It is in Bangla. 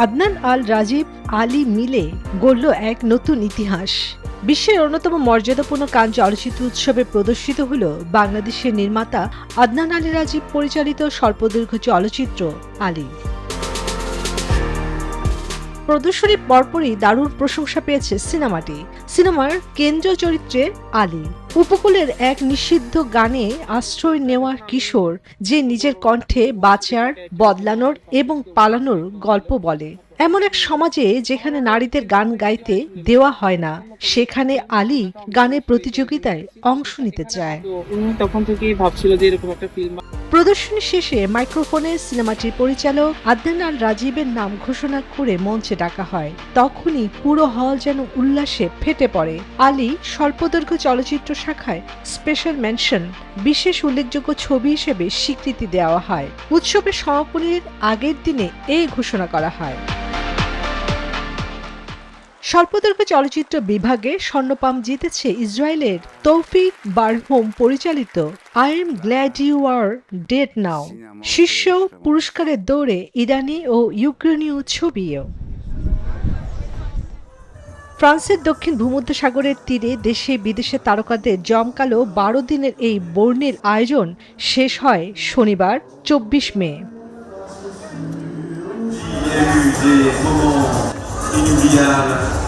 আদনান আল রাজীব আলী মিলে গড়ল এক নতুন ইতিহাস। বিশ্বের অন্যতম মর্যাদাপূর্ণ কান চলচ্চিত্র উৎসবে প্রদর্শিত হল বাংলাদেশের নির্মাতা আদনান আলী রাজীব পরিচালিত স্বল্পদৈর্ঘ্য চলচ্চিত্র আলী। প্রদর্শনীর পরপরই দারুণ প্রশংসা পেয়েছে সিনেমাটি। সিনেমার কেন্দ্রীয় চরিত্রে আলী উপকূলের এক নিষিদ্ধ গানে আশ্রয় নেওয়া কিশোর, যে নিজের কণ্ঠে বাঁচার, বদলানোর এবং পালানোর গল্প বলে। এমন এক সমাজে যেখানে নারীদের গান গাইতে দেওয়া হয় না, সেখানে আলী গানের প্রতিযোগিতায় অংশ নিতে চায়। তখন থেকেই ভাবছিল যে এরকম একটা ফিল্ম। প্রদর্শনী শেষে মাইক্রোফোনে সিনেমাটির পরিচালক আদনান আল রাজীবের নাম ঘোষণা করে মঞ্চে ডাকা হয়। তখনই পুরো হল যেন উল্লাসে ফেটে পড়ে। আলী স্বল্পদৈর্ঘ্য চলচ্চিত্র শাখায় স্পেশাল মেনশন, বিশেষ উল্লেখযোগ্য ছবি হিসেবে স্বীকৃতি দেওয়া হয়। উৎসবের সমাপনীর আগের দিনে এই ঘোষণা করা হয়। স্বল্পদৈর্ঘ্য চলচ্চিত্র বিভাগে স্বর্ণপাম জিতেছে ইসরায়েলের তৌফিক বারহুম পরিচালিত I am glad you are dead now. শীর্ষ পুরস্কারের দৌড়ে ইরানি ও ইউক্রেনীয় ছবিও। ফ্রান্সের দক্ষিণ ভূমধ্যসাগরের তীরে দেশে বিদেশে তারকাদের জমকালো 12 দিনের এই বর্ণিল আয়োজন শেষ হয় শনিবার 24 মে।